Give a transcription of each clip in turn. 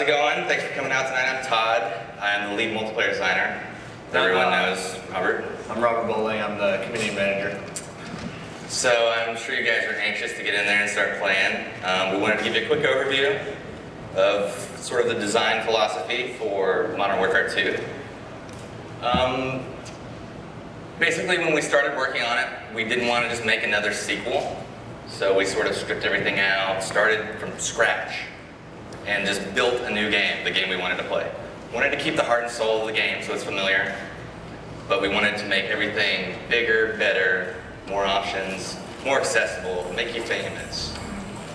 it going? Thanks for coming out tonight. I'm Todd. I'm the lead multiplayer designer. Everyone knows Robert. I'm Robert Bowling. I'm the community manager. So I'm sure you guys are anxious to get in there and start playing. We wanted to give you a quick overview of sort of the design philosophy for Modern Warfare 2. Basically, when we started working on it, we didn't want to just make another sequel. So we sort of stripped everything out, started from scratch, and just built a new game, the game we wanted to play. We wanted to keep the heart and soul of the game so it's familiar, but we wanted to make everything bigger, better, more options, more accessible, make you famous.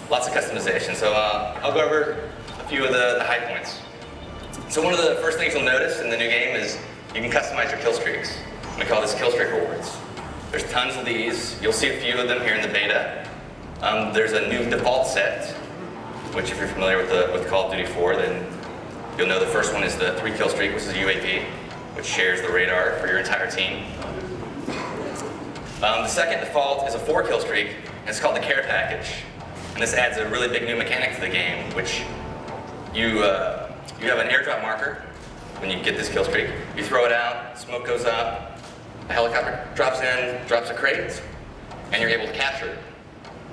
Lots of customization. So I'll go over a few of the high points. So one of the first things you'll notice in the new game is you can customize your kill streaks. We call this kill streak rewards. There's tons of these. You'll see a few of them here in the beta. There's a new default set, which if you're familiar with Call of Duty 4, then you'll know the first one is the 3 kill streak, which is UAV, which shares the radar for your entire team. The second default is a 4 kill streak, and it's called the care package. And this adds a really big new mechanic to the game, which you have an airdrop marker when you get this kill streak. You throw it out, smoke goes up, a helicopter drops in, drops a crate, and you're able to capture it.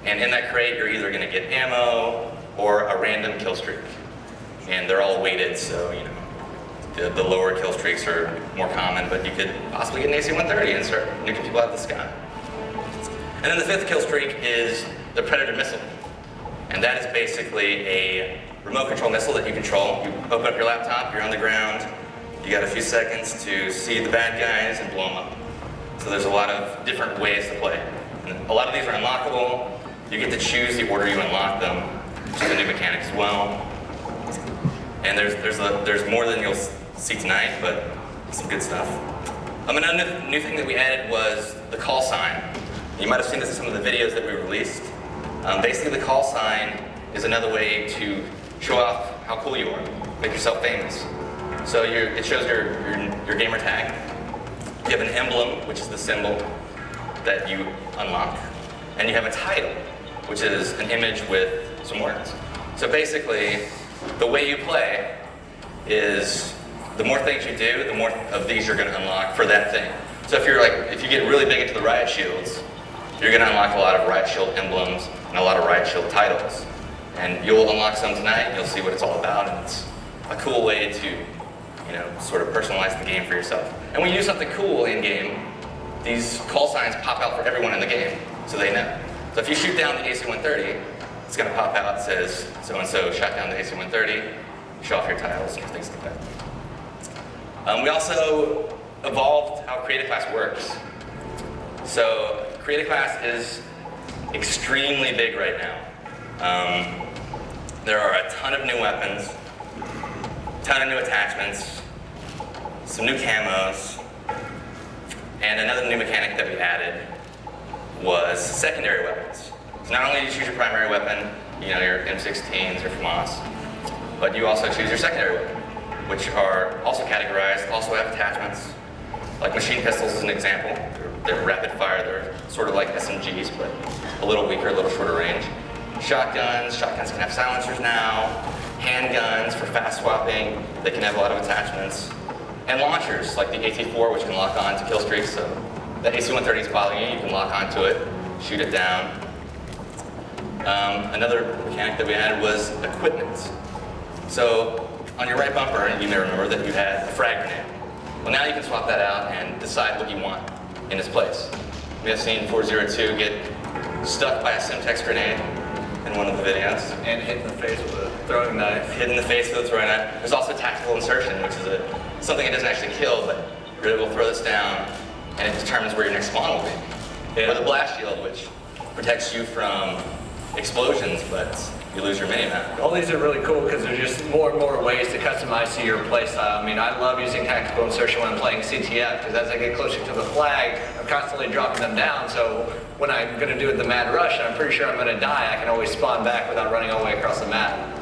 And in that crate, you're either going to get ammo or a random kill streak. And they're all weighted, so you know the lower kill streaks are more common, but you could possibly get an AC-130 and start nuking people out of the sky. And then the 5th kill streak is the Predator missile. And that is basically a remote control missile that you control. You open up your laptop, you're on the ground, you got a few seconds to see the bad guys and blow them up. So there's a lot of different ways to play. And a lot of these are unlockable. You get to choose the order you unlock them, which is a new mechanic as well. And there's more than you'll see tonight, but some good stuff. Another new thing that we added was the call sign. You might have seen this in some of the videos that we released. Basically, the call sign is another way to show off how cool you are, make yourself famous. So it shows your gamer tag. You have an emblem, which is the symbol that you unlock, and you have a title, which is an image with some words. So basically, the way you play is the more things you do, the more of these you're going to unlock for that thing. So if you get really big into the riot shields, you're going to unlock a lot of riot shield emblems and a lot of riot shield titles. And you'll unlock some tonight, and you'll see what it's all about, and it's a cool way to, sort of personalize the game for yourself. And when you do something cool in game, these call signs pop out for everyone in the game, so they know. So if you shoot down the AC-130, it's going to pop out, it says, so-and-so shot down the AC-130, show off your titles, and things like that. We also evolved how Create A Class works. So Create A Class is extremely big right now. There are a ton of new weapons, a ton of new attachments, some new camos, and another new mechanic that we added was secondary weapons. So not only do you choose your primary weapon, your M16s or FAMAS, but you also choose your secondary weapon, which are also categorized, also have attachments. Like machine pistols is an example. They're rapid fire, they're sort of like SMGs, but a little weaker, a little shorter range. Shotguns can have silencers now. Handguns for fast swapping, they can have a lot of attachments. And launchers, like the AT-4, which can lock on to kill streaks. So the AC-130 is following you, you can lock onto it, shoot it down. Another mechanic that we added was equipment. So on your right bumper, you may remember that you had a frag grenade. Well, now you can swap that out and decide what you want in its place. We have seen 402 get stuck by a Semtex grenade in one of the videos. And hit in the face with a throwing knife. Hit in the face with a throwing knife. There's also tactical insertion, which is something that doesn't actually kill, but you're able to throw this down, and it determines where your next spawn will be. Yeah. Or the blast shield, which protects you from explosions, but you lose your mini-map. All these are really cool because there's just more and more ways to customize to your playstyle. I mean, I love using tactical insertion when I'm playing CTF because as I get closer to the flag, I'm constantly dropping them down. So when I'm going to do the mad rush and I'm pretty sure I'm going to die, I can always spawn back without running all the way across the map.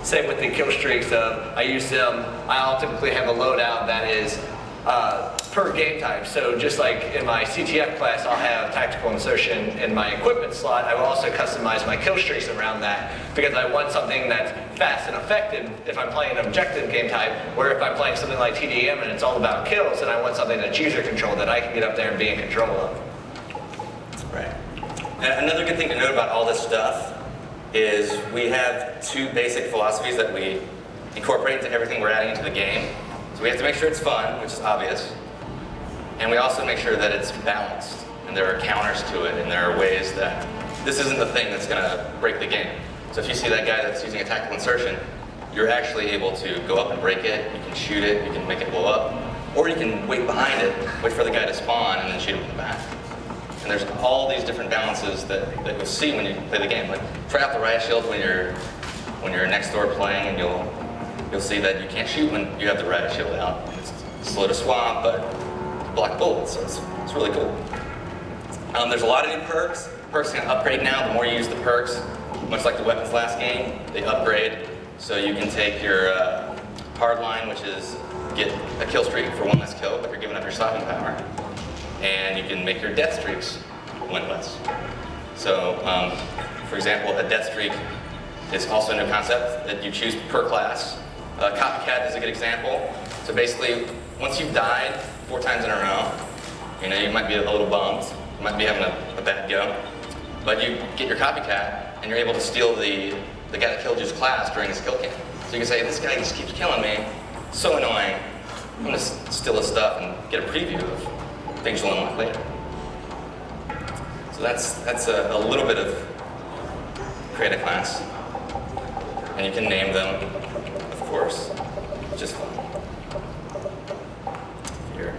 Same with the kill streaks. I use them. I'll typically have a loadout that is per game type. So just like in my CTF class, I'll have tactical insertion in my equipment slot. I will also customize my kill streaks around that because I want something that's fast and effective if I'm playing an objective game type, where if I'm playing something like TDM and it's all about kills, then I want something that's user controlled that I can get up there and be in control of. Right. And another good thing to note about all this stuff is we have two basic philosophies that we incorporate into everything we're adding into the game. So we have to make sure it's fun, which is obvious, and we also make sure that it's balanced, and there are counters to it, and there are ways that this isn't the thing that's going to break the game. So if you see that guy that's using a tactical insertion, you're actually able to go up and break it, you can shoot it, you can make it blow up, or you can wait behind it, wait for the guy to spawn, and then shoot him in the back. And there's all these different balances that you'll see when you play the game. Like, try out the riot shield when you're next door playing, and you'll see that you can't shoot when you have the riot shield out. It's slow to swap, but block bullets, so it's really cool. There's a lot of new perks. Perks can upgrade now. The more you use the perks, much like the weapons last game, they upgrade. So you can take your hard line, which is get a kill streak for one less kill, but you're giving up your stopping power. And you can make your death streaks one less. So, for example, a death streak is also a new concept that you choose per class. Copycat is a good example. So basically, once you've died 4 times in a row, you might be a little bummed, you might be having a bad go, but you get your copycat and you're able to steal the guy that killed you's class during his kill cam. So you can say, this guy just keeps killing me, so annoying, I'm gonna steal his stuff and get a preview of things you'll unlock later. So that's a little bit of Create A Class. And you can name them, of course, just fun. Here.